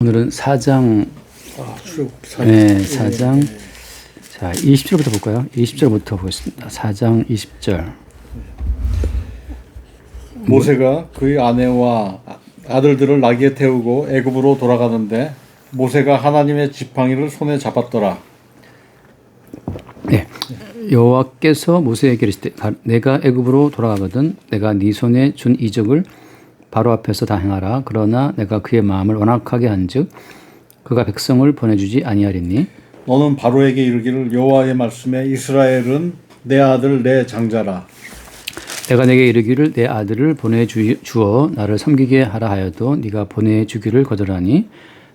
오늘은 4장, 출애굽 4장, 자, 20절부터 볼까요? 20절부터 보겠습니다. 4장 20절. 모세가 그의 아내와 아들들을 나귀에 태우고 애굽으로 돌아가는데 모세가 하나님의 지팡이를 손에 잡았더라. 네. 여호와께서 모세에게 이르시되 내가 애굽으로 돌아가거든 내가 네 손에 준 이적을 바로 앞에서 다 행하라. 그러나 내가 그의 마음을 완악하게 한즉 그가 백성을 보내주지 아니하리니 너는 바로에게 이르기를 여호와의 말씀에 이스라엘은 내 아들 내 장자라. 내가 내게 이르기를 내 아들을 보내주어 나를 섬기게 하라 하여도 네가 보내주기를 거절하니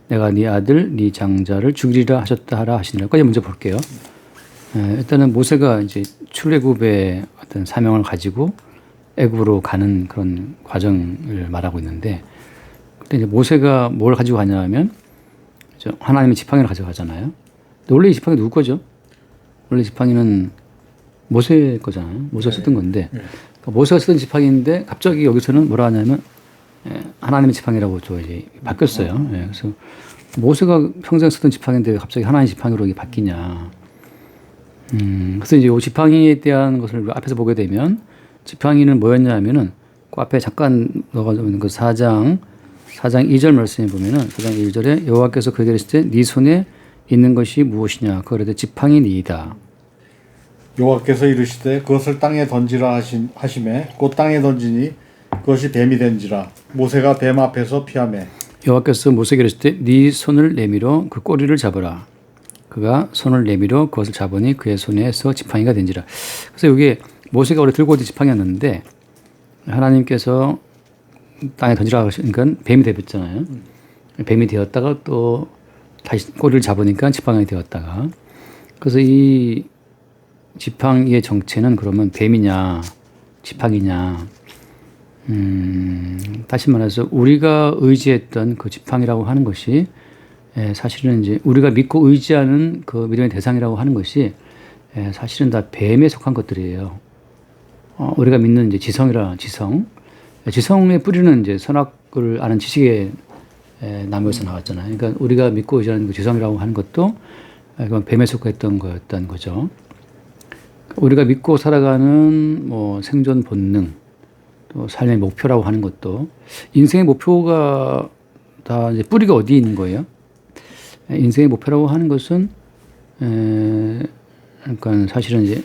내가 네 아들 네 장자를 죽이리라 하셨다 하라 하시니라. 여기까지 먼저 볼게요. 일단은 모세가 이제 출애굽의 어떤 사명을 가지고 애굽으로 가는 그런 과정을 말하고 있는데, 그때 이제 모세가 뭘 가지고 가냐면 하나님의 지팡이를 가져가잖아요. 근데 원래 이 지팡이 누구 거죠? 원래 지팡이는 모세 거잖아요. 모세가 쓰던 건데, 그러니까 모세가 쓰던 지팡이인데 갑자기 여기서는 뭐라 하냐면 하나님의 지팡이라고 또 이제 바뀌었어요. 그래서 모세가 평생 쓰던 지팡이인데 갑자기 하나님의 지팡이로 이게 바뀌냐? 그래서 이제 이 지팡이에 대한 것을 앞에서 보게 되면 지팡이는 뭐였냐 하면은 그 앞에 잠깐 넣어가지고 그 4장 2절 말씀에 보면은 4장 1절에 여호와께서 그에게 이르시되 네 손에 있는 것이 무엇이냐 그러되 지팡이니이다. 여호와께서 이르시되 그것을 땅에 던지라 하시매 곧 땅에 던지니 그것이 뱀이 된지라. 모세가 뱀 앞에서 피하매 여호와께서 모세에게 이르시되 네 손을 내밀어 그 꼬리를 잡으라. 그가 손을 내밀어 그것을 잡으니 그의 손에서 지팡이가 된지라. 그래서 이게 모세가 원래 들고 있던 지팡이였는데 하나님께서 땅에 던지라고 하시니까 뱀이 되었잖아요. 뱀이 되었다가 또 다시 꼬리를 잡으니까 지팡이 되었다가. 그래서 이 지팡이의 정체는 그러면 뱀이냐 지팡이냐. 다시 말해서 우리가 의지했던 그 지팡이라고 하는 것이 사실은 이제 우리가 믿고 의지하는 그 믿음의 대상이라고 하는 것이 사실은 다 뱀에 속한 것들이에요. 우리가 믿는 이제 지성의 뿌리는 이제 선악을 아는 지식의 나무에서 나왔잖아요. 그러니까 우리가 믿고 의지하는 그 지성이라고 하는 것도 그건 뱀에 속했던 거였던 거죠. 우리가 믿고 살아가는 뭐 생존 본능, 또 삶의 목표라고 하는 것도 인생의 목표가 다 이제 뿌리가 어디에 있는 거예요? 인생의 목표라고 하는 것은 그러니까 사실은 이제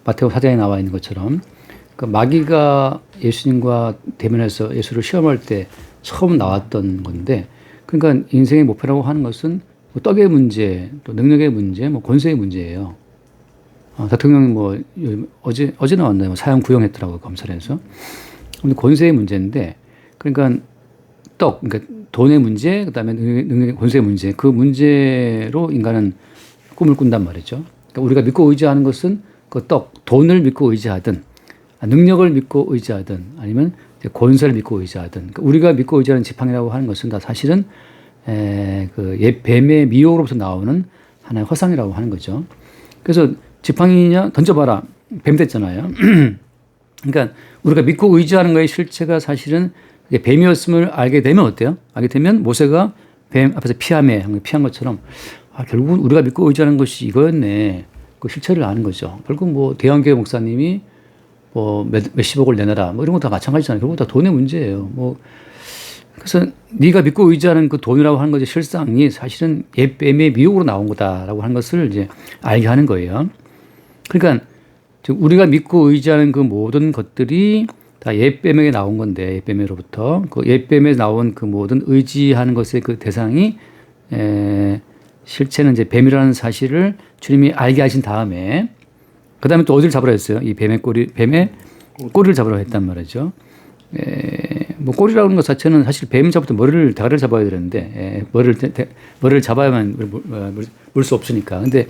마태복음 4장에 나와 있는 것처럼 그 마귀가 예수님과 대면해서 예수를 시험할 때 처음 나왔던 건데, 그러니까 인생의 목표라고 하는 것은 뭐 떡의 문제, 또 능력의 문제, 뭐 권세의 문제예요. 대통령이 뭐 어제 나왔나요? 뭐 사형 구형했더라고요, 검찰에서. 근데 권세의 문제인데, 그러니까 그러니까 돈의 문제, 그다음에 능력의 권세의 문제, 그 문제로 인간은 꿈을 꾼단 말이죠. 그러니까 우리가 믿고 의지하는 것은 그 돈을 믿고 의지하든, 능력을 믿고 의지하든, 아니면 권세를 믿고 의지하든, 그러니까 우리가 믿고 의지하는 지팡이라고 하는 것은 다 사실은 그 옛 뱀의 미혹으로부터 나오는 하나의 허상이라고 하는 거죠. 그래서 지팡이냐 던져봐라, 뱀 됐잖아요. 그러니까 우리가 믿고 의지하는 거의 실체가 사실은 뱀이었음을 알게 되면 어때요? 알게 되면 모세가 뱀 앞에서 피한 것처럼 결국은 우리가 믿고 의지하는 것이 이거였네. 그 실체를 아는 거죠. 결국 뭐 대형교회 목사님이 뭐 몇십억을 내놔라 뭐 이런 거 다 마찬가지잖아요. 결국 다 돈의 문제예요. 뭐 그래서 네가 믿고 의지하는 그 돈이라고 하는 것의 실상이 사실은 옛 뱀의 미혹으로 나온 거다라고 하는 것을 이제 알게 하는 거예요. 그러니까 우리가 믿고 의지하는 그 모든 것들이 다 옛뱀에게 나온 건데, 옛뱀으로부터 그 옛뱀에 나온 그 모든 의지하는 것의 그 대상이 실체는 이제 뱀이라는 사실을 주님이 알게 하신 다음에 그 다음에 또 어디를 잡으라 했어요? 이 뱀의 꼬리를 잡으라 했단 말이죠. 뭐 꼬리라고 하는 것 자체는 사실 뱀 잡을 때 대가리를 잡아야 되는데 머리를 잡아야만 물 수 없으니까. 근데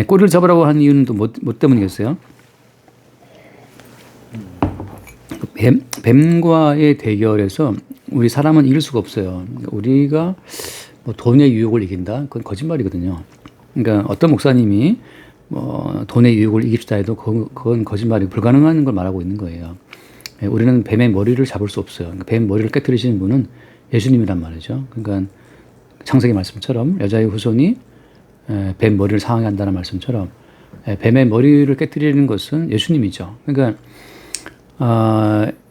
꼬리를 잡으라고 하는 이유는 또 뭐 때문이겠어요? 뱀과의 대결에서 우리 사람은 이길 수가 없어요. 우리가 뭐 돈의 유혹을 이긴다? 그건 거짓말이거든요. 그러니까 어떤 목사님이 뭐 돈의 유혹을 이깁시다 해도 그건 거짓말이고 불가능한 걸 말하고 있는 거예요. 우리는 뱀의 머리를 잡을 수 없어요. 그러니까 뱀 머리를 깨뜨리시는 분은 예수님이란 말이죠. 그러니까 창세기 말씀처럼 여자의 후손이 뱀 머리를 상하게 한다는 말씀처럼 뱀의 머리를 깨뜨리는 것은 예수님이죠. 그러니까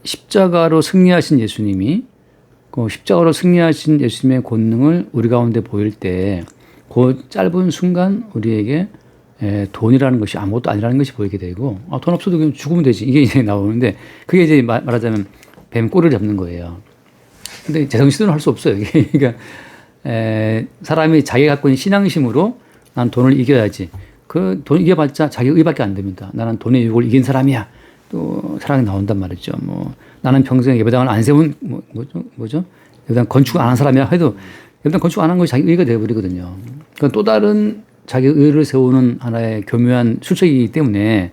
십자가로 승리하신 예수님이 그 십자가로 승리하신 예수님의 권능을 우리 가운데 보일 때 그 짧은 순간 우리에게 돈이라는 것이 아무것도 아니라는 것이 보이게 되고 돈 없어도 그냥 죽으면 되지 이게 이제 나오는데 그게 이제 말하자면 뱀 꼬리를 잡는 거예요. 근데 제정신으로 할 수 없어요. 그러니까 사람이 자기가 갖고 있는 신앙심으로 난 돈을 이겨야지. 그 돈 이겨봤자 자기 의밖에 안 됩니다. 나는 돈의 유혹을 이긴 사람이야. 또 사랑이 나온단 말이죠. 뭐 나는 평생 예배당을 안 세운 뭐죠? 예배당 건축 안 한 사람이야 해도 예배당 건축 안 한 것이 자기 의가 되어버리거든요. 그러니까 또 다른 자기 의를 세우는 하나의 교묘한 술책이기 때문에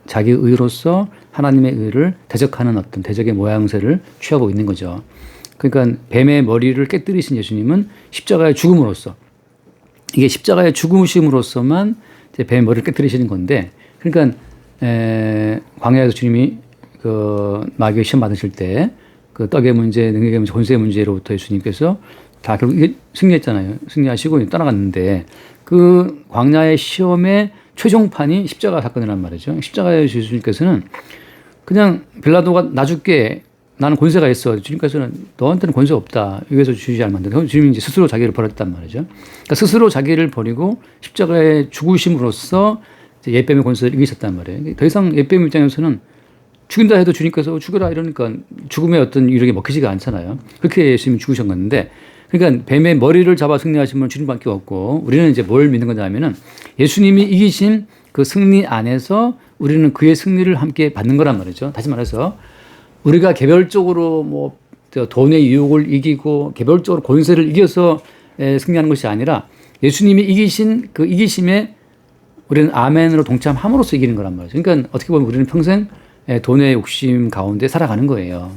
자기 의로서 하나님의 의를 대적하는 어떤 대적의 모양새를 취하고 있는 거죠. 그러니까 뱀의 머리를 깨뜨리신 예수님은 십자가의 죽음으로써 이게 십자가의 죽으심으로써만 뱀의 머리를 깨뜨리시는 건데 그러니까 광야에서 주님이 그 마귀의 시험 받으실 때 그 떡의 문제, 능력의 문제, 권세의 문제로부터 예수님께서 다 결국 이게 승리했잖아요. 승리하시고 떠나갔는데 그 광야의 시험의 최종판이 십자가 사건이란 말이죠. 십자가의 예수님께서는 그냥 빌라도가 나 줄게 나는 권세가 있어. 주님께서는 너한테는 권세 없다. 여기서 주지 않는데 주님이 이제 스스로 자기를 버렸단 말이죠. 그러니까 스스로 자기를 버리고 십자가의 죽으심으로써 옛뱀의 권세를 이기셨단 말이에요. 더 이상 옛뱀 입장에서는 죽인다 해도 주님께서 죽여라 이러니까 죽음의 어떤 유력이 먹히지가 않잖아요. 그렇게 예수님이 죽으셨는데 그러니까 뱀의 머리를 잡아 승리하신 분은 주님밖에 없고 우리는 이제 뭘 믿는 거냐면은 예수님이 이기신 그 승리 안에서 우리는 그의 승리를 함께 받는 거란 말이죠. 다시 말해서 우리가 개별적으로 뭐 돈의 유혹을 이기고 개별적으로 권세를 이겨서 승리하는 것이 아니라 예수님이 이기신 그 이기심에 우리는 아멘으로 동참함으로써 이기는 거란 말이죠. 그러니까 어떻게 보면 우리는 평생 돈의 욕심 가운데 살아가는 거예요.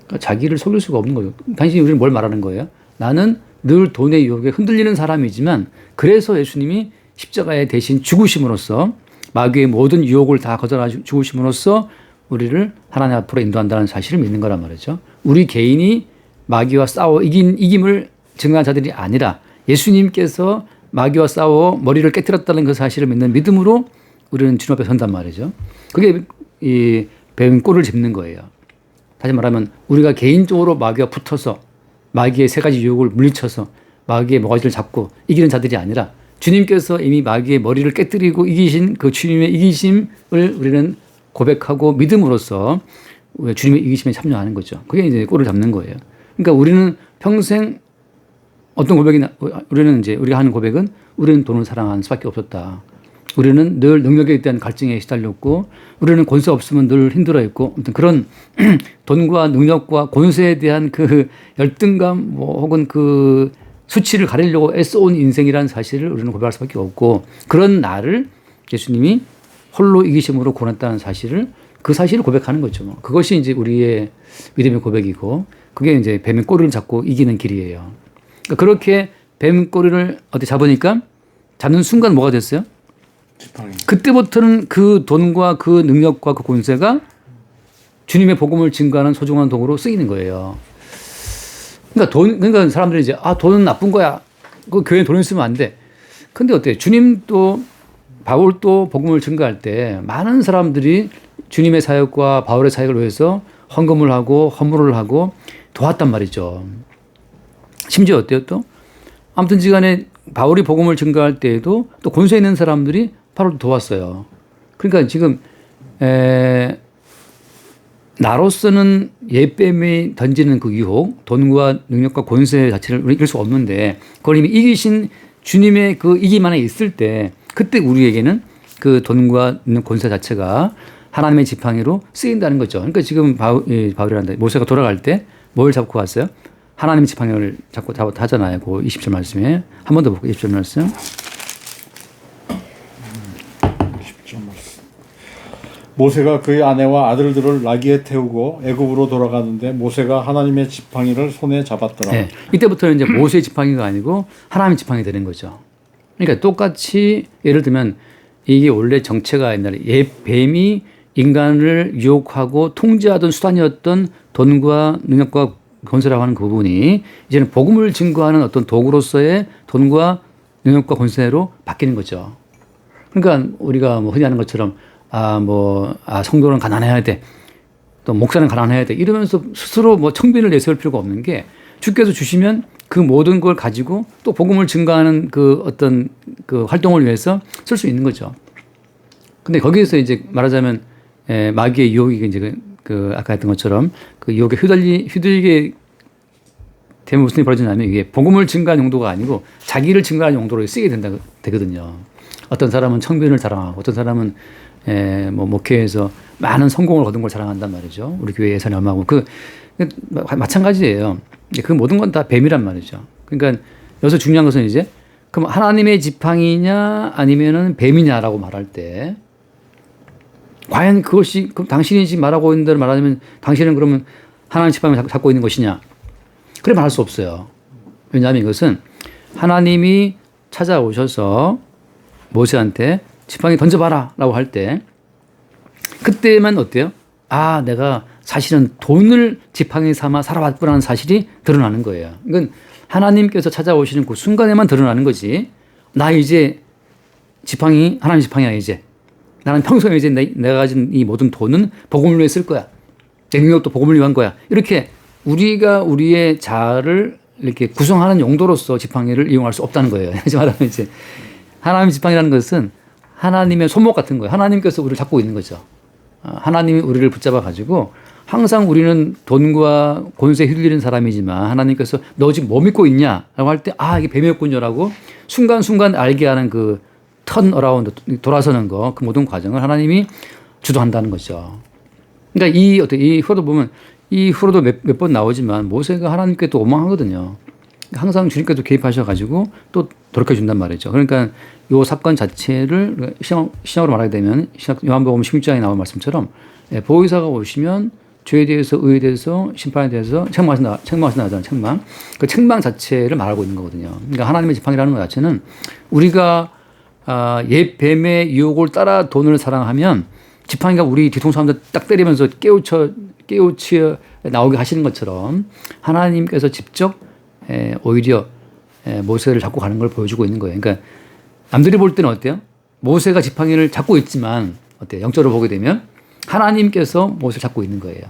그러니까 자기를 속일 수가 없는 거예요. 당신이 우리는 뭘 말하는 거예요? 나는 늘 돈의 유혹에 흔들리는 사람이지만 그래서 예수님이 십자가에 대신 죽으심으로써 마귀의 모든 유혹을 다 거절하시고 죽으심으로써 우리를 하나님 앞으로 인도한다는 사실을 믿는 거란 말이죠. 우리 개인이 마귀와 싸워 이김을 증거한 자들이 아니라 예수님께서 마귀와 싸워 머리를 깨뜨렸다는 그 사실을 믿는 믿음으로 우리는 주님 앞에 선단 말이죠. 그게 이 뱀 꼬리를 짚는 거예요. 다시 말하면 우리가 개인적으로 마귀와 붙어서 마귀의 세 가지 유혹을 물리쳐서 마귀의 모가지를 잡고 이기는 자들이 아니라 주님께서 이미 마귀의 머리를 깨뜨리고 이기신 그 주님의 이기심을 우리는 고백하고 믿음으로써 주님의 이기심에 참여하는 거죠. 그게 이제 꼬리를 잡는 거예요. 그러니까 우리는 평생 어떤 우리는 이제 우리가 하는 고백은 우리는 돈을 사랑하는 수밖에 없었다. 우리는 늘 능력에 대한 갈증에 시달렸고 우리는 권세 없으면 늘 힘들어했고 아무튼 그런 돈과 능력과 권세에 대한 그 열등감 뭐 혹은 그 수치를 가리려고 애써온 인생이라는 사실을 우리는 고백할 수밖에 없고 그런 나를 예수님이 홀로 이기심으로 구원했다는 사실을 그 사실을 고백하는 거죠. 그것이 이제 우리의 믿음의 고백이고 그게 이제 뱀의 꼬리를 잡고 이기는 길이에요. 그러니까 그렇게 뱀 꼬리를 어디 잡으니까 잡는 순간 뭐가 됐어요? 지팡이. 그때부터는 그 돈과 그 능력과 그 권세가 주님의 복음을 증거하는 소중한 도구로 쓰이는 거예요. 그러니까 사람들이 이제 돈은 나쁜 거야. 그 교회에 돈을 쓰면 안 돼. 근데 어때요? 주님도 바울도 복음을 증거할 때 많은 사람들이 주님의 사역과 바울의 사역을 위해서 헌금을 하고 헌물을 하고 도왔단 말이죠. 심지어 어때요 또? 아무튼 지간에 바울이 복음을 증거할 때에도 또 권세 있는 사람들이 바울도 도왔어요. 그러니까 지금 나로서는 옛뱀이 던지는 그 유혹, 돈과 능력과 권세 자체를 우리 이길 수 없는데 그걸 이미 이기신 주님의 그 이김 안에 있을 때 그때 우리에게는 그 돈과 권세 자체가 하나님의 지팡이로 쓰인다는 거죠. 그러니까 지금 바울이란다. 모세가 돌아갈 때 뭘 잡고 왔어요? 하나님의 지팡이를 잡고 하잖아요. 그 20절 말씀에. 한 번 더 볼게요. 20절 말씀. 20절 말씀. 모세가 그의 아내와 아들들을 나귀에 태우고 애굽으로 돌아가는데 모세가 하나님의 지팡이를 손에 잡았더라. 네. 이때부터는 이제 모세의 지팡이가 아니고 하나님의 지팡이 되는 거죠. 그러니까 똑같이 예를 들면 이게 원래 정체가 옛날에 뱀이 인간을 유혹하고 통제하던 수단이었던 돈과 능력과 권세라고 하는 그 부분이 이제는 복음을 증거하는 어떤 도구로서의 돈과 능력과 권세로 바뀌는 거죠. 그러니까 우리가 뭐 흔히 하는 것처럼 성도는 가난해야 돼. 또 목사는 가난해야 돼. 이러면서 스스로 뭐 청빈을 내세울 필요가 없는 게 주께서 주시면 그 모든 걸 가지고 또 복음을 증거하는 그 어떤 그 활동을 위해서 쓸 수 있는 거죠. 근데 거기에서 이제 말하자면 마귀의 유혹이 이제 그 아까 했던 것처럼 그 유혹에 휘둘리게 되면 무슨 일이 벌어지냐면 이게 복음을 증거하는 용도가 아니고 자기를 증거하는 용도로 쓰게 되거든요. 어떤 사람은 청빈을 자랑하고 어떤 사람은 뭐 목회에서 많은 성공을 거둔 걸 자랑한단 말이죠. 우리 교회 예산이 얼마고 마찬가지예요. 그 모든 건 다 뱀이란 말이죠. 그러니까 여기서 중요한 것은 이제 그럼 하나님의 지팡이냐 아니면은 뱀이냐라고 말할 때 과연 그것이 그럼 당신이 지금 말하고 있는 대로 말하자면 당신은 그러면 하나님의 지팡이를 잡고 있는 것이냐? 그래 말할 수 없어요. 왜냐하면 이것은 하나님이 찾아오셔서 모세한테 지팡이 던져봐라 라고 할 때 그때만 어때요? 아, 내가 사실은 돈을 지팡이 삼아 살아왔구나는 사실이 드러나는 거예요. 이건 하나님께서 찾아오시는 그 순간에만 드러나는 거지. 나 이제 지팡이, 하나님 지팡이야 이제. 나는 평소에 이제 내가 가진 이 모든 돈은 복음을 위해 쓸 거야. 내 능력도 복음을 위한 거야. 이렇게 우리가 우리의 자아를 이렇게 구성하는 용도로서 지팡이를 이용할 수 없다는 거예요. 다시 말하면 이제 하나님의 지팡이라는 것은 하나님의 손목 같은 거예요. 하나님께서 우리를 잡고 있는 거죠. 하나님이 우리를 붙잡아 가지고 항상 우리는 돈과 권세에 휘둘리는 사람이지만 하나님께서 너 지금 뭐 믿고 있냐라고 할 때 이게 뱀이었군요라고 순간순간 알게 하는 그 턴 어라운드 돌아서는 거 그 모든 과정을 하나님이 주도한다는 거죠. 그러니까 이 후로도 보면 이 후로도 몇 번 나오지만 모세가 하나님께 또 원망하거든요. 항상 주님께서 개입하셔가지고 또 돌이켜 준단 말이죠. 그러니까 이 사건 자체를 신약으로 말하게 되면 요한복음 16장에 나온 말씀처럼 보혜사가 오시면 죄에 대해서 의에 대해서 심판에 대해서 책망하신다잖아요. 책망. 그 책망 자체를 말하고 있는 거거든요. 그러니까 하나님의 지팡이라는 것 자체는 우리가 옛 뱀의 유혹을 따라 돈을 사랑하면 지팡이가 우리 뒤통수 한번 딱 때리면서 깨우쳐 나오게 하시는 것처럼 하나님께서 직접 오히려 모세를 잡고 가는 걸 보여주고 있는 거예요. 그러니까 남들이 볼 때는 어때요? 모세가 지팡이를 잡고 있지만 어때요? 영적으로 보게 되면 하나님께서 모세를 잡고 있는 거예요.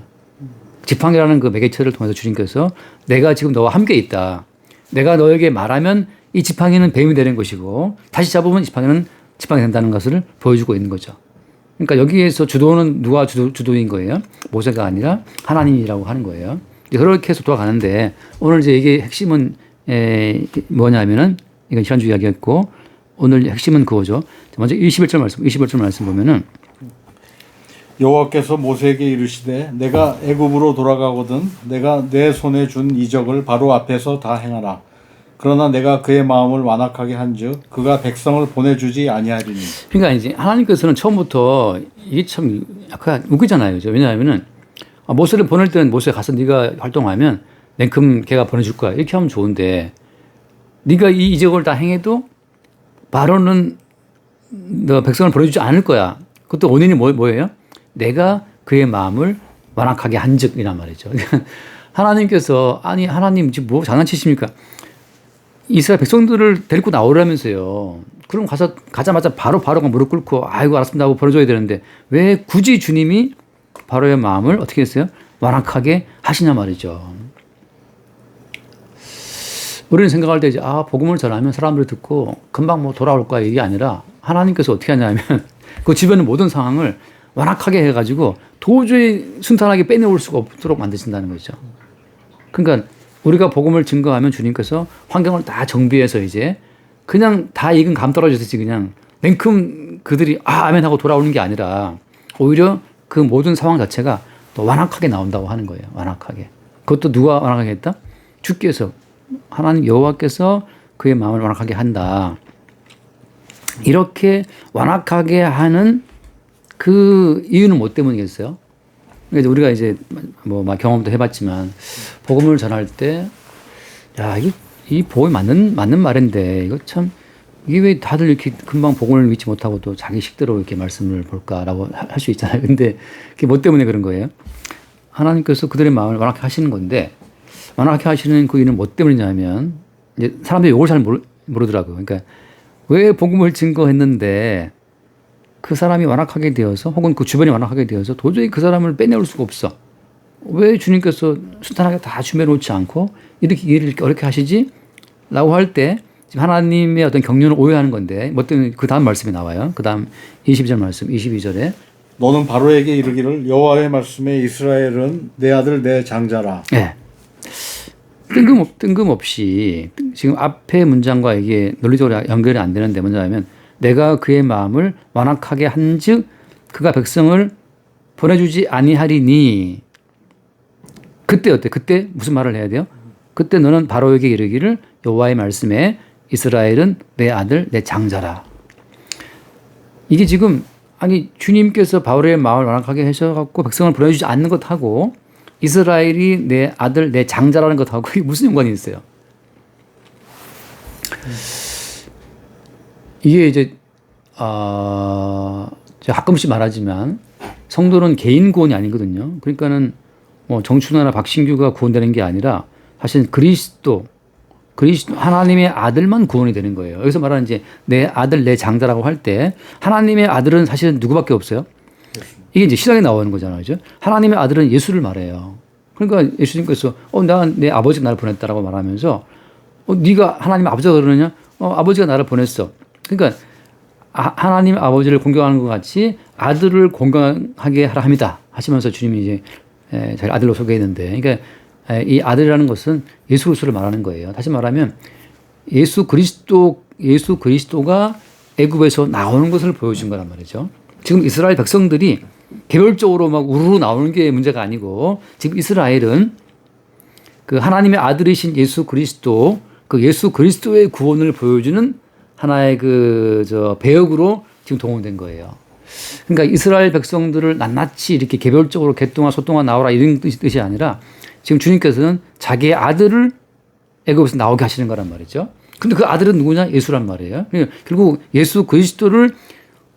지팡이라는 그 매개체를 통해서 주님께서 내가 지금 너와 함께 있다. 내가 너에게 말하면 이 지팡이는 뱀이 되는 것이고 다시 잡으면 지팡이는 지팡이 된다는 것을 보여주고 있는 거죠. 그러니까 여기에서 주도는 누가 주도인 거예요? 모세가 아니라 하나님이라고 하는 거예요. 그렇게 해서 돌아가는데 오늘 이제 이게 핵심은 뭐냐면은 이건 지난주 이야기했고 오늘 핵심은 그거죠. 먼저 21절 말씀 보면은 여호와께서 모세에게 이르시되 내가 애굽으로 돌아가거든 내가 내 손에 준 이적을 바로 앞에서 다 행하라. 그러나 내가 그의 마음을 완악하게 한즉 그가 백성을 보내주지 아니하리니. 그러니까 이제 하나님께서는 처음부터 이게 참 약간 웃기잖아요. 그죠? 왜냐하면은 모세를 보낼 때는 모세 가서 네가 활동하면 냉큼 걔가 보내줄 거야. 이렇게 하면 좋은데 네가 이 이적을 다 행해도 바로는 너 백성을 보내주지 않을 거야. 그것도 원인이 뭐예요? 내가 그의 마음을 완악하게 한즉이란 말이죠. 하나님께서 하나님 지금 뭐 장난치십니까? 이스라엘 백성들을 데리고 나오라면서요. 그럼 가자마자 바로 무릎 꿇고 아이고 알았습니다 하고 보내줘야 되는데 왜 굳이 주님이 바로의 마음을 어떻게 했어요? 완악하게 하시냐 말이죠. 우리는 생각할 때 이제 복음을 전하면 사람들이 듣고 금방 뭐 돌아올 거야 이게 아니라 하나님께서 어떻게 하냐면 그 주변의 모든 상황을 완악하게 해가지고 도저히 순탄하게 빼내올 수가 없도록 만드신다는 거죠. 그러니까 우리가 복음을 증거하면 주님께서 환경을 다 정비해서 이제 그냥 다 익은 감 떨어지듯이 그냥 냉큼 그들이 아멘 하고 돌아오는 게 아니라 오히려 그 모든 상황 자체가 또 완악하게 나온다고 하는 거예요. 완악하게. 그것도 누가 완악하게 했다? 주께서 하나님 여호와께서 그의 마음을 완악하게 한다. 이렇게 완악하게 하는 그 이유는 뭐 때문이겠어요? 그러니까 우리가 이제 뭐 경험도 해봤지만 복음을 전할 때 야, 이 복음이 맞는 말인데 이거 참 이게 왜 다들 이렇게 금방 복음을 믿지 못하고 또 자기 식대로 이렇게 말씀을 볼까라고 할 수 있잖아요. 근데 그게 뭐 때문에 그런 거예요? 하나님께서 그들의 마음을 완악하게 하시는 건데 완악하게 하시는 그 이유는 뭐 때문이냐면 이제 사람들이 이걸 잘 모르더라고요. 그러니까 왜 복음을 증거했는데 그 사람이 완악하게 되어서 혹은 그 주변이 완악하게 되어서 도저히 그 사람을 빼내올 수가 없어. 왜 주님께서 순탄하게 다 준비해 놓지 않고 이렇게 일을 어렵게 하시지? 라고 할 때 지금 하나님의 어떤 경륜을 오해하는 건데 뭐 때문에 그 다음 말씀이 나와요. 그 다음 22절 말씀 22절에 너는 바로에게 이르기를 여호와의 말씀에 이스라엘은 내 아들 내 장자라. 네. 뜬금없이 지금 앞에 문장과 이게 논리적으로 연결이 안 되는데 뭐냐면 내가 그의 마음을 완악하게 한즉 그가 백성을 보내주지 아니하리니 그때 어때? 그때 무슨 말을 해야 돼요? 그때 너는 바로에게 이르기를 여호와의 말씀에 이스라엘은 내 아들 내 장자라. 이게 지금 아니 주님께서 바울의 마음을 완악하게 하셔갖고 백성을 보내주지 않는 것하고 이스라엘이 내 아들 내 장자라는 것하고 이게 무슨 연관이 있어요? 이게 이제 제가 가끔씩 말하지만 성도는 개인 구원이 아니거든요. 그러니까는 뭐 정춘하나 박신규가 구원되는 게 아니라 사실 그리스도 하나님의 아들만 구원이 되는 거예요. 여기서 말하는 이제 내 아들 내 장자라고 할 때 하나님의 아들은 사실은 누구밖에 없어요? 이게 이제 시작에 나오는 거잖아요. 그죠? 하나님의 아들은 예수를 말해요. 그러니까 예수님께서 내 아버지가 나를 보냈다라고 말하면서 네가 하나님 아버지가 그러느냐? 아버지가 나를 보냈어. 그러니까 하나님 아버지를 공경하는 것 같이 아들을 공경하게 하라 합니다. 하시면서 주님이 이제 자기 아들로 소개했는데, 그러니까 이 아들이라는 것은 예수 그리스도를 말하는 거예요. 다시 말하면 예수 그리스도가 애굽에서 나오는 것을 보여준 거란 말이죠. 지금 이스라엘 백성들이 개별적으로 막 우르르 나오는 게 문제가 아니고 지금 이스라엘은 그 하나님의 아들이신 예수 그리스도 그 예수 그리스도의 구원을 보여주는 하나의 배역으로 지금 동원된 거예요. 그러니까 이스라엘 백성들을 낱낱이 이렇게 개별적으로 개똥아 소똥아 나오라 이런 뜻이 아니라 지금 주님께서는 자기의 아들을 애굽에서 나오게 하시는 거란 말이죠. 근데 그 아들은 누구냐? 예수란 말이에요. 결국 예수 그리스도를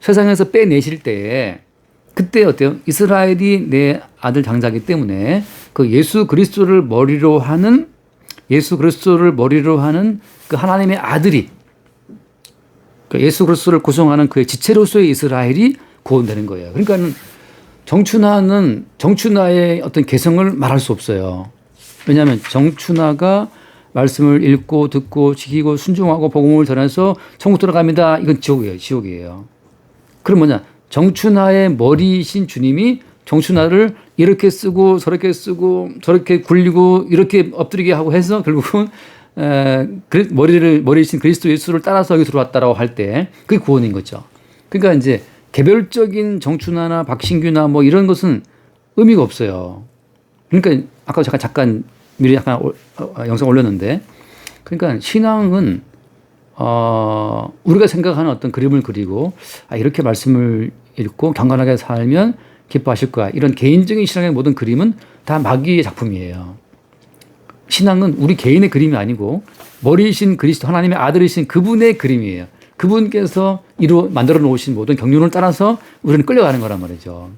세상에서 빼내실 때에 그때 어때요? 이스라엘이 내 아들 장자이기 때문에 그 예수 그리스도를 머리로 하는 그 하나님의 아들이 예수 그리스도를 구성하는 그의 지체로서의 이스라엘이 구원되는 거예요. 그러니까는 정춘하의 어떤 개성을 말할 수 없어요. 왜냐하면 정춘하가 말씀을 읽고 듣고 지키고 순종하고 복음을 전해서 천국 들어갑니다. 이건 지옥이에요. 그럼 뭐냐? 정춘하의 머리이신 주님이 정춘하를 이렇게 쓰고 저렇게 굴리고 이렇게 엎드리게 하고 해서 결국은 머리이신 그리스도 예수를 따라서 여기 들어왔다라고 할 때 그게 구원인 거죠. 그러니까 이제 개별적인 정춘하나 박신규나 뭐 이런 것은 의미가 없어요. 그러니까 아까 잠깐 미리 약간 영상 올렸는데, 그러니까 신앙은 우리가 생각하는 어떤 그림을 그리고 이렇게 말씀을 읽고 경건하게 살면 기뻐하실 거야. 이런 개인적인 신앙의 모든 그림은 다 마귀의 작품이에요. 신앙은 우리 개인의 그림이 아니고 머리이신 그리스도 하나님의 아들이신 그분의 그림이에요. 그분께서 만들어 놓으신 모든 경륜을 따라서 우리는 끌려가는 거란 말이죠.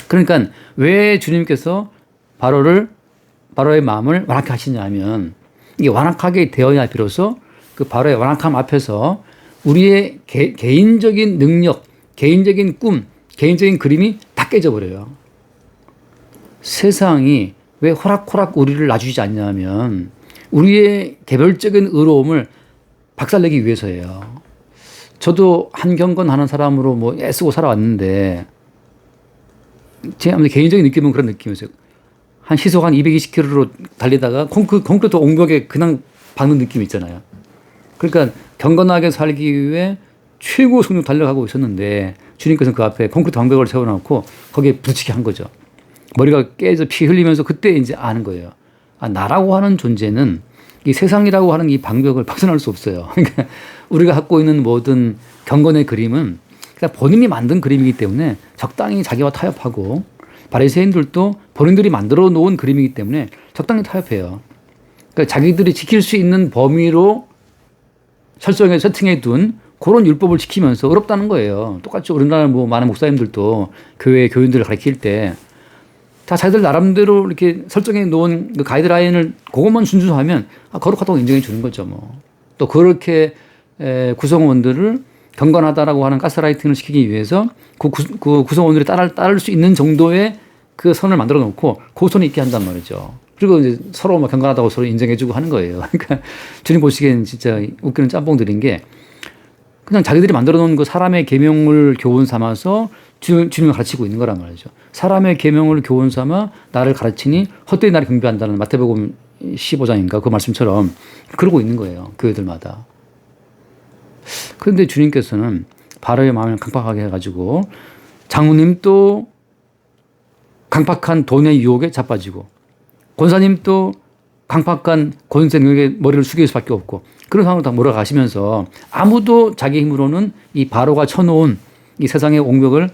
그러니까 왜 주님께서 바로의 마음을 완악하게 하시냐면 이게 완악하게 되어야 비로소 그 바로의 완악함 앞에서 우리의 개인적인 능력, 개인적인 꿈, 개인적인 그림이 다 깨져버려요. 세상이 왜 호락호락 우리를 놔주지 않냐면 우리의 개별적인 의로움을 박살내기 위해서예요. 저도 한경건 하는 사람으로 뭐 애쓰고 살아왔는데 제 개인적인 느낌은 그런 느낌이었어요. 한 시속 한 220km로 달리다가 콘크리트 옹벽에 그냥 박는 느낌이 있잖아요. 그러니까 경건하게 살기 위해 최고 속력 달려가고 있었는데 주님께서는 그 앞에 콘크리트 방벽을 세워놓고 거기에 부딪히게 한 거죠. 머리가 깨져 피 흘리면서 그때 이제 아는 거예요. 나라고 하는 존재는 이 세상이라고 하는 이 방벽을 벗어날 수 없어요. 그러니까 우리가 갖고 있는 모든 경건의 그림은 그냥 본인이 만든 그림이기 때문에 적당히 자기와 타협하고, 바리새인들도 본인들이 만들어 놓은 그림이기 때문에 적당히 타협해요. 그러니까 자기들이 지킬 수 있는 범위로 설정해 세팅해 둔 그런 율법을 지키면서 어렵다는 거예요. 똑같이 우리나라 많은 목사님들도 교회 교인들을 가르칠 때 다 자기들 나름대로 이렇게 설정해 놓은 그 가이드라인을 그것만 준수하면 거룩하다고 인정해 주는 거죠. 뭐. 또 그렇게 구성원들을 경건하다라고 하는 가스라이팅을 시키기 위해서 그 구성원들이 따를 수 있는 정도의 그 선을 만들어 놓고 그 선이 있게 한단 말이죠. 그리고 이제 서로 뭐 경건하다고 서로 인정해 주고 하는 거예요. 그러니까 주님 보시기에는 진짜 웃기는 짬뽕들인 게 그냥 자기들이 만들어 놓은 그 사람의 계명을 교훈 삼아서 주님을 가르치고 있는 거란 말이죠. 사람의 계명을 교훈 삼아 나를 가르치니 헛되이 나를 경배한다는 마태복음 15장인가 그 말씀처럼 그러고 있는 거예요. 교회들마다. 그런데 주님께서는 바로의 마음을 강팍하게 해가지고 장로님도 강팍한 돈의 유혹에 자빠지고 권사님도 강팍한 권세 능력에 머리를 숙일 수밖에 없고 그런 상황으로 다 몰아가시면서 아무도 자기 힘으로는 이 바로가 쳐놓은 이 세상의 옹벽을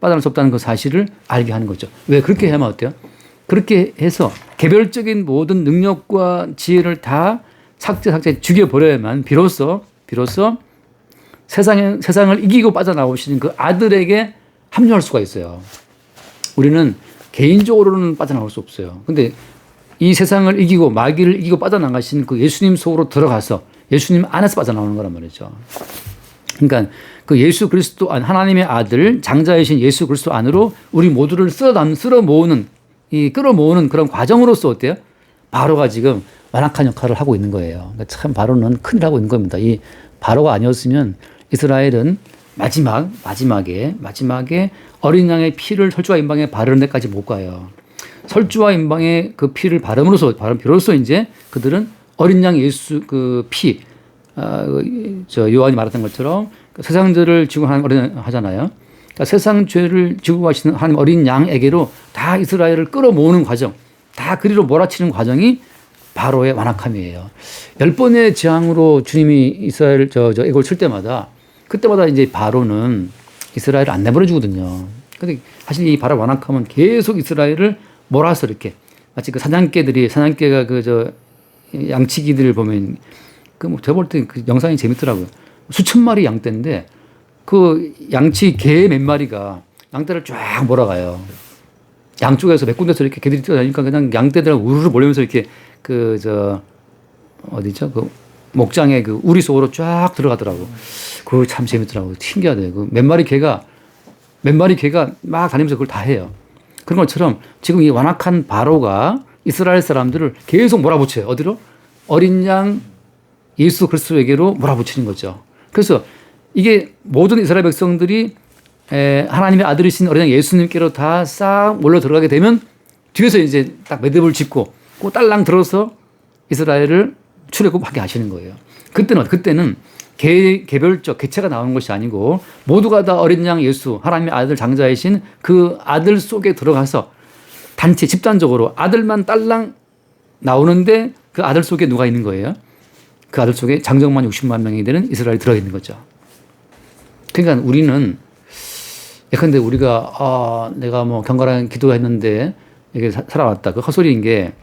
빠져날 수 없다는 그 사실을 알게 하는 거죠. 왜 그렇게 하면 어때요? 그렇게 해서 개별적인 모든 능력과 지혜를 다 삭제 죽여버려야만 비로소 세상을 이기고 빠져나오시는 그 아들에게 합류할 수가 있어요. 우리는 개인적으로는 빠져나올 수 없어요. 근데 이 세상을 이기고 마귀를 이기고 빠져나가신 그 예수님 속으로 들어가서 예수님 안에서 빠져나오는 거란 말이죠. 그러니까 그 예수 그리스도 하나님의 아들 장자이신 예수 그리스도 안으로 우리 모두를 끌어모으는 그런 과정으로서 어때요? 바로가 지금 완악한 역할을 하고 있는 거예요. 그러니까 참 바로는 큰일 하고 있는 겁니다. 이 바로가 아니었으면 이스라엘은 마지막에 어린 양의 피를 설주와 임방에 바르는 데까지 못 가요. 설주와 임방에 그 피를 비로소 이제 그들은 어린 양 예수 그 피, 요한이 말했던 것처럼 세상 죄를 지고 하잖아요. 그러니까 세상 죄를 지고 가시는 하나님 어린 양에게로 다 이스라엘을 끌어모으는 과정, 다 그리로 몰아치는 과정이 바로의 완악함이에요. 10번의 재앙으로 주님이 이스라엘 애고를 칠 때마다 그때마다 이제 바로는 이스라엘을 안 내버려 주거든요. 근데 사실 이 바로 완악함은 계속 이스라엘을 몰아서 이렇게 마치 그 사냥개가 양치기들 보면 제가 볼 때 그 영상이 재밌더라고요. 수천 마리 양떼인데 그 양치 개 몇 마리가 양떼를 쫙 몰아가요. 양쪽에서 몇 군데서 이렇게 개들이 뛰어다니까 그냥 양떼들 우르르 몰리면서 이렇게 어디죠? 그 목장의 그 우리 속으로 쫙 들어가더라고. 그거 참 재밌더라고. 신기하대요. 그 몇 마리 개가 막 다니면서 그걸 다 해요. 그런 것처럼 지금 이 완악한 바로가 이스라엘 사람들을 계속 몰아붙여요. 어디로? 어린 양 예수 그리스도에게로 몰아붙이는 거죠. 그래서 이게 모든 이스라엘 백성들이 하나님의 아들이신 어린 양 예수님께로 다 싹 몰려 들어가게 되면 뒤에서 이제 딱 매듭을 짓고 그 딸랑 들어서 이스라엘을 출애굽하게 하시는 거예요. 그때는 개별적 개체가 나오는 것이 아니고 모두가 다 어린 양 예수 하나님의 아들 장자이신 그 아들 속에 들어가서 단체 집단적으로 아들만 딸랑 나오는데 그 아들 속에 누가 있는 거예요? 그 아들 속에 장정만 60만 명이 되는 이스라엘이 들어있는 거죠. 그러니까 우리는 예컨대 우리가 내가 뭐 경건한 기도했는데 이게 살아왔다. 그 헛소리인 게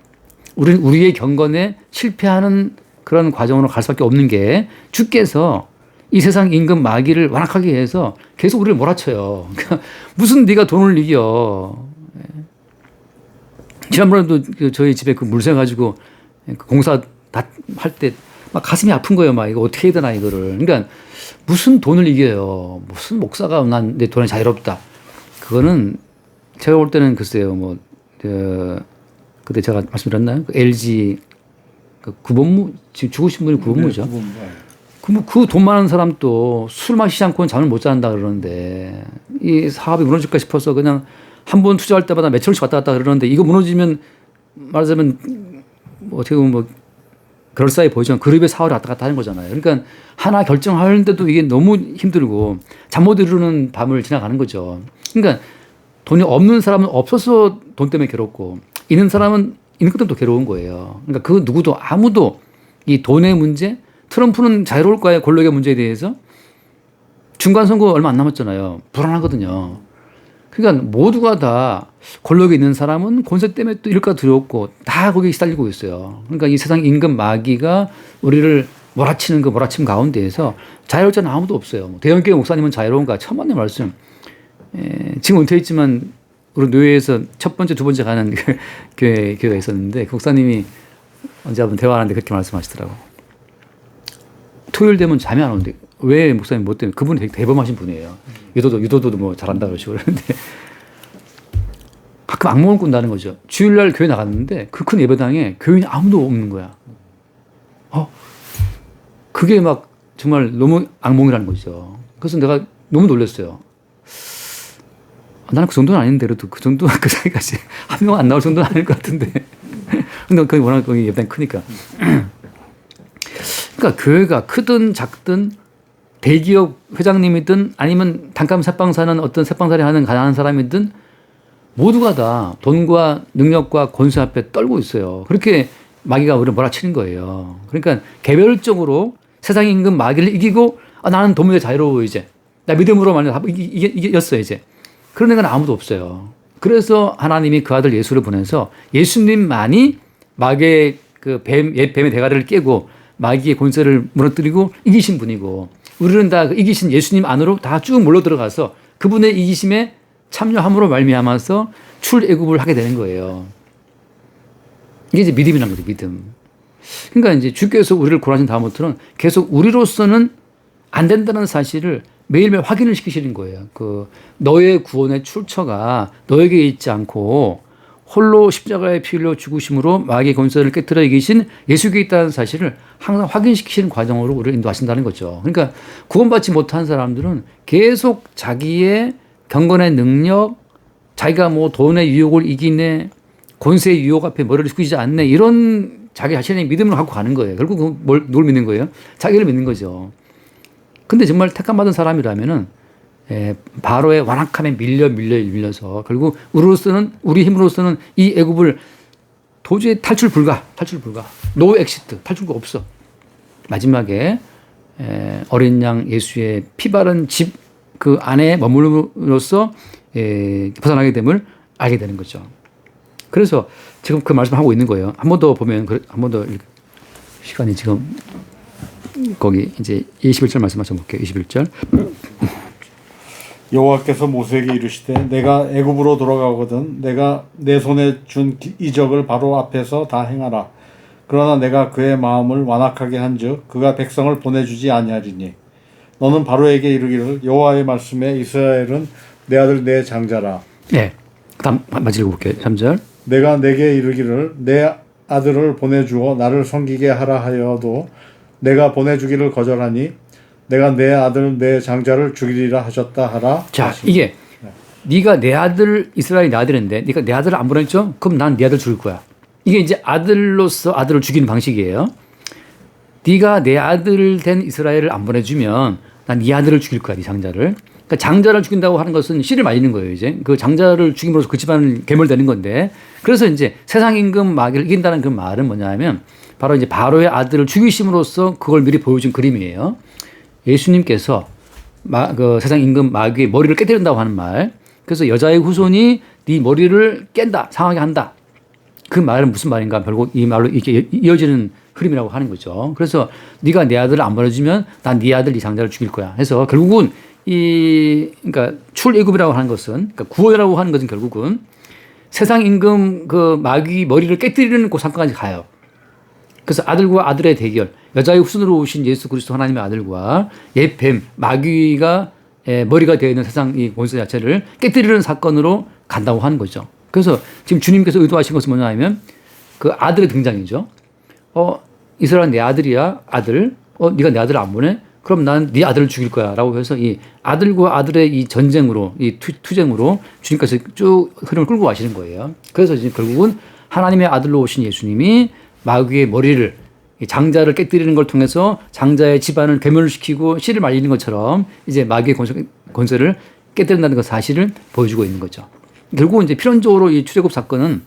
우리의 경건에 실패하는 그런 과정으로 갈 수밖에 없는 게 주께서 이 세상 임금 마귀를 완악하게 해서 계속 우리를 몰아쳐요. 그러니까 무슨 네가 돈을 이겨. 지난번에도 저희 집에 그 물새 가지고 공사 다 할 때 막 가슴이 아픈 거예요. 막 이거 어떻게 해야 되나 이거를. 그러니까 무슨 돈을 이겨요. 무슨 목사가 난 내 돈에 자유롭다. 그거는 제가 볼 때는 글쎄요. 그때 제가 말씀드렸나요? 그 LG 그 구본무 지금 죽으신 분이 구본무죠. 네, 그 돈 많은 사람도 술 마시지 않고는 잠을 못 잔다 그러는데 이 사업이 무너질까 싶어서 그냥 한 번 투자할 때마다 몇천원씩 왔다 갔다 그러는데 이거 무너지면 말하자면 어떻게 보면 그럴싸해 보이지만 그룹의 사활이 왔다 갔다 하는 거잖아요. 그러니까 하나 결정하는데도 이게 너무 힘들고 잠 못 이루는 밤을 지나가는 거죠. 그러니까 돈이 없는 사람은 없어서 돈 때문에 괴롭고 있는 사람은 있는 것 때문에 또 괴로운 거예요. 그러니까 그 누구도 아무도 이 돈의 문제, 트럼프는 자유로울까요? 권력의 문제에 대해서 중간 선거 얼마 안 남았잖아요. 불안하거든요. 그러니까 모두가 다 권력이 있는 사람은 권세 때문에 또 이럴까 두렵고 다 거기에 시달리고 있어요. 그러니까 이 세상 임금 마귀가 우리를 몰아치는 그 몰아침 가운데에서 자유로울 자는 아무도 없어요. 대형교회 목사님은 자유로운가? 천만의 말씀. 지금 은퇴했지만 우리 교회에서 첫 번째, 두 번째 가는 그 교회가 있었는데 그 목사님이 언제 한번 대화하는데 그렇게 말씀하시더라고. 토요일 되면 잠이 안 오는데 왜 목사님 뭐 때문에 그분이 되게 대범하신 분이에요. 유도도 뭐 잘한다 그러시고 그러는데 가끔 악몽을 꾼다는 거죠. 주일날 교회 나갔는데 그 큰 예배당에 교인이 아무도 없는 거야. 그게 막 정말 너무 악몽이라는 거죠. 그래서 내가 너무 놀랐어요. 나는 그 정도는 아닌데, 그래도 그 정도, 그 사이까지 한 명 안 나올 정도는 아닐 것 같은데. 근데 거기 워낙 거기 예배당이 크니까. 그러니까 교회가 크든 작든 대기업 회장님이든 아니면 단칸 새빵 사는 어떤 새빵살이 하는 가난한 사람이든 모두가 다 돈과 능력과 권세 앞에 떨고 있어요. 그렇게 마귀가 우리를 몰아치는 거예요. 그러니까 개별적으로 세상 임금 마귀를 이기고 나는 도무지 자유로워 이제. 나 믿음으로 만약 이겼어 이제. 그런 애가 아무도 없어요. 그래서 하나님이 그 아들 예수를 보내서 예수님만이 마귀의 그 뱀의 대가리를 깨고 마귀의 권세를 무너뜨리고 이기신 분이고 우리는 다 그 이기신 예수님 안으로 다 쭉 몰려 들어가서 그분의 이기심에 참여함으로 말미암아서 출애굽을 하게 되는 거예요. 이게 이제 믿음이라는 거죠, 믿음. 그러니까 이제 주께서 우리를 구원하신 다음부터는 계속 우리로서는 안 된다는 사실을 매일매일 확인을 시키시는 거예요. 그 너의 구원의 출처가 너에게 있지 않고 홀로 십자가에 피 흘려 죽으심으로 마귀의 권세를 깨뜨려 이기신 예수께 있다는 사실을 항상 확인시키시는 과정으로 우리를 인도하신다는 거죠. 그러니까 구원받지 못한 사람들은 계속 자기의 경건의 능력, 자기가 뭐 돈의 유혹을 이기네, 권세의 유혹 앞에 머리를 숙이지 않네, 이런 자기 자신의 믿음을 갖고 가는 거예요. 결국 누굴 믿는 거예요? 자기를 믿는 거죠. 근데 정말 택함받은 사람이라면은 바로의 완악함에 밀려서 결국 우리 힘으로서는 이 애굽을 도저히 탈출 불가, 노 엑시트, 탈출구가 없어. 마지막에 어린 양 예수의 피 바른 집 그 안에 머물므로써 벗어나게 됨을 알게 되는 거죠. 그래서 지금 그 말씀하고 있는 거예요. 한 번 더 보면 한 번 더 시간이 지금 거기 이제 21절 말씀 좀 볼게요. 21절. 여호와께서 모세에게 이르시되 내가 애굽으로 돌아가거든 내가 내 손에 준 이적을 바로 앞에서 다 행하라. 그러나 내가 그의 마음을 완악하게 한즉 그가 백성을 보내주지 아니하리니 너는 바로에게 이르기를 여호와의 말씀에 이스라엘은 내 아들 내 장자라. 네. 그다음 마저 읽어볼게요. 3절. 내가 내게 이르기를 내 아들을 보내주어 나를 섬기게 하라 하여도 내가 보내주기를 거절하니 내가 내 아들 내 장자를 죽이리라 하셨다 하라. 자, 이게 네가 내 아들 이스라엘이 내 아들인데 네가 내 아들을 안 보냈죠? 그럼 난 네 아들 죽일 거야. 이게 이제 아들로서 아들을 죽이는 방식이에요. 네가 내 아들 된 이스라엘을 안 보내주면 난 네 아들을 죽일 거야, 네 장자를. 그러니까 장자를 죽인다고 하는 것은 씨를 말리는 거예요. 이제 그 장자를 죽임으로써 그 집안은 괴멸되는 건데, 그래서 이제 세상 임금 마귀를 이긴다는 그 말은 뭐냐면 바로 이제 바로의 아들을 죽이심으로써 그걸 미리 보여준 그림이에요. 예수님께서 그 세상 임금 마귀의 머리를 깨뜨린다고 하는 말. 그래서 여자의 후손이 네 머리를 깬다, 상하게 한다. 그 말은 무슨 말인가? 결국 이 말로 이렇게 이어지는 흐름이라고 하는 거죠. 그래서 네가 내 아들을 안 보내주면 난 네 아들 이 장자를 죽일 거야. 해서 결국은 그러니까 출애굽이라고 하는 것은, 그러니까 구원이라고 하는 것은 결국은 세상 임금 그 마귀 머리를 깨뜨리는 그 상까지 가요. 그래서 아들과 아들의 대결, 여자의 후손으로 오신 예수 그리스도 하나님의 아들과 옛 뱀 마귀가 머리가 되어 있는 세상 이 권세 자체를 깨뜨리는 사건으로 간다고 하는 거죠. 그래서 지금 주님께서 의도하신 것은 뭐냐 하면 그 아들의 등장이죠. 이스라엘 내 아들이야, 아들. 네가 내 아들을 안 보내? 그럼 난 네 아들을 죽일 거야라고 해서 이 아들과 아들의 이 전쟁으로, 이 투쟁으로 주님께서 쭉 흐름을 끌고 가시는 거예요. 그래서 이제 결국은 하나님의 아들로 오신 예수님이 마귀의 머리를, 장자를 깨뜨리는 걸 통해서 장자의 집안을 괴멸시키고 씨를 말리는 것처럼 이제 마귀의 권세를 깨뜨린다는 그 사실을 보여주고 있는 거죠. 결국은 이제 필연적으로 이 출애굽 사건은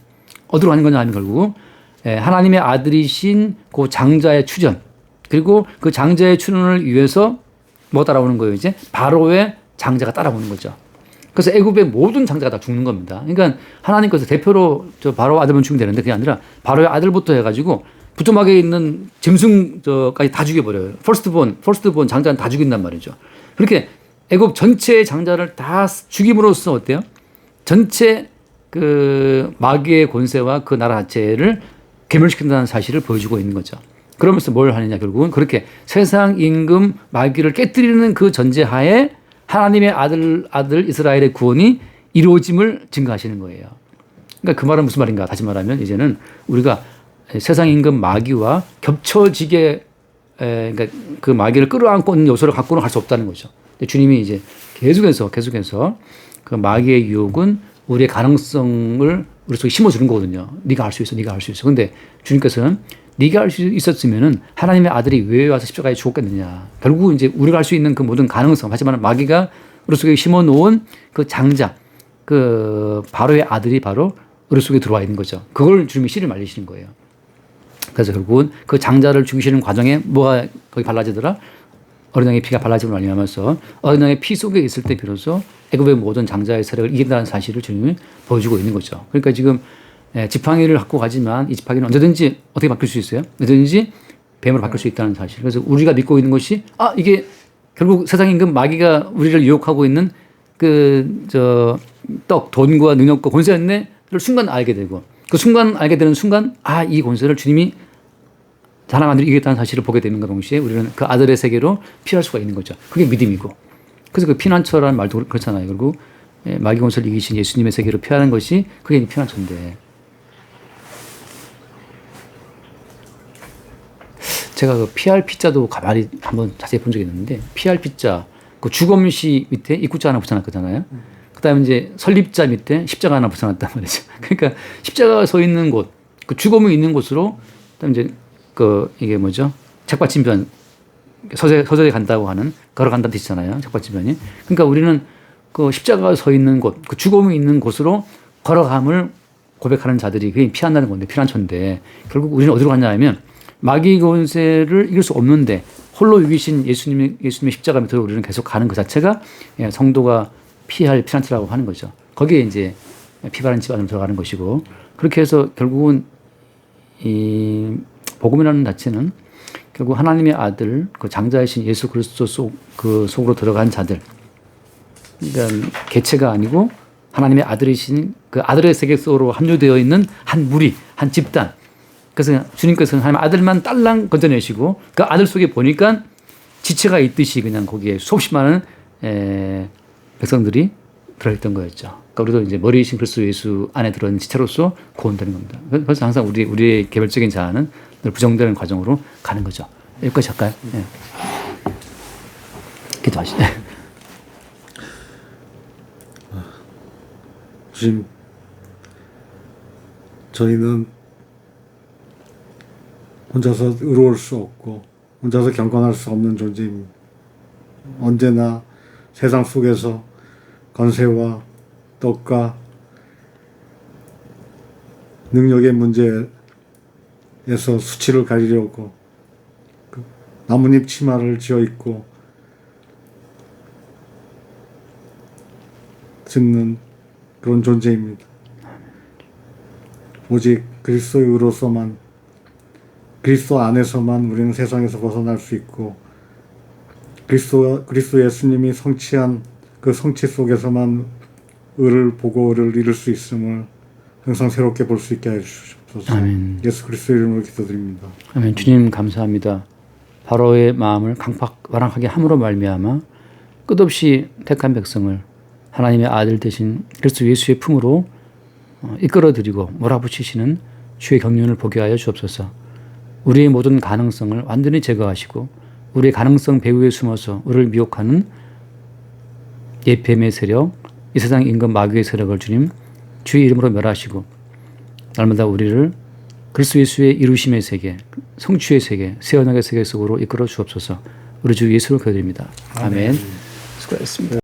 어디로 가는 거냐 하면 결국 하나님의 아들이신 그 장자의 출현, 그리고 그 장자의 출현을 위해서 뭐 따라오는 거예요? 이제 바로의 장자가 따라오는 거죠. 그래서 애굽의 모든 장자가 다 죽는 겁니다. 그러니까 하나님께서 대표로 저 바로 아들만 죽이면 되는데 그게 아니라 바로의 아들부터 해가지고 부뚜막에 있는 짐승까지 다 죽여버려요. 퍼스트본 장자는 다 죽인단 말이죠. 그렇게 애굽 전체의 장자를 다 죽임으로써 어때요? 전체 그 마귀의 권세와 그 나라 자체를 괴멸시킨다는 사실을 보여주고 있는 거죠. 그러면서 뭘 하느냐 결국은 그렇게 세상 임금 마귀를 깨뜨리는 그 전제하에 하나님의 아들 이스라엘의 구원이 이루어짐을 증거하시는 거예요. 그러니까 그 말은 무슨 말인가? 다시 말하면 이제는 우리가 세상 임금 마귀와 겹쳐지게 그러니까 그 마귀를 끌어안고 있는 요소를 갖고는 할 수 없다는 거죠. 근데 주님이 이제 계속해서 그 마귀의 유혹은 우리의 가능성을 우리 속에 심어주는 거거든요. 네가 할 수 있어, 네가 할 수 있어. 근데 주님께서는 네가 할 수 있었으면은 하나님의 아들이 왜 와서 십자가에 죽었겠느냐. 결국 이제 우리가 할 수 있는 그 모든 가능성, 하지만 마귀가 우리 속에 심어놓은 그 장자, 그 바로의 아들이 바로 우리 속에 들어와 있는 거죠. 그걸 주님이 씨를 말리시는 거예요. 그래서 결국은 그 장자를 죽이시는 과정에 뭐가 거기 발라지더라? 어린 양의 피가 발라짐을 말미암아서 어린 양의 피 속에 있을 때 비로소 애굽의 모든 장자의 세력을 이긴다는 사실을 주님이 보여주고 있는 거죠. 그러니까 지금 지팡이를 갖고 가지만 이 지팡이는 언제든지 어떻게 바뀔 수 있어요? 언제든지 뱀으로 바뀔 수 있다는 사실. 그래서 우리가 믿고 있는 것이 이게 결국 세상 임금 마귀가 우리를 유혹하고 있는 돈과 능력과 권세였네를 순간 알게 되고 그 순간 알게 되는 순간 이 권세를 주님이 하나님 아들이 이겼다는 사실을 보게 되는 것 동시에 우리는 그 아들의 세계로 피할 수가 있는 거죠. 그게 믿음이고. 그래서 그 피난처라는 말도 그렇잖아요. 결국 마귀 권세를 이기신 예수님의 세계로 피하는 것이 그게 피난처인데 제가 그 피할 피자도 가만히 한번 자세히 본 적이 있는데 피할 피자 그 주검시 밑에 입구자 하나 붙여놨거든요. 그다음에 이제 설립자 밑에 십자가 하나 붙여놨단 말이죠. 그러니까 십자가가 서 있는 곳, 그 주검이 있는 곳으로 그다음에 이제 이게 뭐죠? 책받침변 서재에 간다고 하는 걸어간다는 뜻이잖아요. 책받침변이. 그러니까 우리는 그 십자가가 서 있는 곳, 그 주검이 있는 곳으로 걸어감을 고백하는 자들이 그게 피한다는 건데 피난처인데 결국 우리는 어디로 갔냐 하면 마귀 권세를 이길 수 없는데 홀로 이기신 예수님의 십자가 밑으로 우리는 계속 가는 것 자체가 성도가 피할 피난처라고 하는 거죠. 거기에 이제 피바른 집 안으로 들어가는 것이고 그렇게 해서 결국은 이 복음이라는 자체는 결국 하나님의 아들 그 장자이신 예수 그리스도 속으로 들어간 자들 그러니까 개체가 아니고 하나님의 아들이신 그 아들의 세계 속으로 합류되어 있는 한 무리 한 집단 그래서 주님께서는 하나님 아들만 딸랑 건져내시고 그 아들 속에 보니까 지체가 있듯이 그냥 거기에 수없이 많은 백성들이 들어있던 거였죠. 그러니까 우리도 이제 머리이신 그리스도 예수 안에 들어있는 지체로서 구원되는 겁니다. 그래서 항상 우리의 개별적인 자아는 늘 부정되는 과정으로 가는 거죠. 여기까지 할까요? 네. 기도하시죠. 주님, 저희는 혼자서 의로울 수 없고 혼자서 경건할 수 없는 존재입니다. 언제나 세상 속에서 권세와 떡과 능력의 문제에서 수치를 가리려고 나뭇잎 치마를 지어 입고 짓는 그런 존재입니다. 오직 그리스도의 의로서만 그리스도 안에서만 우리는 세상에서 벗어날 수 있고 그리스도 예수님이 성취한 그 성취 속에서만 의를 보고 의를 이룰 수 있음을 항상 새롭게 볼 수 있게 해주시옵소서. 아멘. 예수 그리스도 이름으로 기도드립니다. 아멘. 주님 감사합니다. 바로의 마음을 완악하게 함으로 말미암아 끝없이 택한 백성을 하나님의 아들 되신 그리스도 예수의 품으로 이끌어드리고 몰아붙이시는 주의 경륜을 보게 하여 주옵소서. 우리의 모든 가능성을 완전히 제거하시고 우리의 가능성 배후에 숨어서 우리를 미혹하는 옛뱀의 세력, 이 세상 임금 마귀의 세력을 주님 주의 이름으로 멸하시고 날마다 우리를 그리스도 예수의 이루심의 세계, 성취의 세계, 새 언약의 세계 속으로 이끌어 주옵소서. 우리 주 예수로 기도드립니다. 아멘. 수고하셨습니다.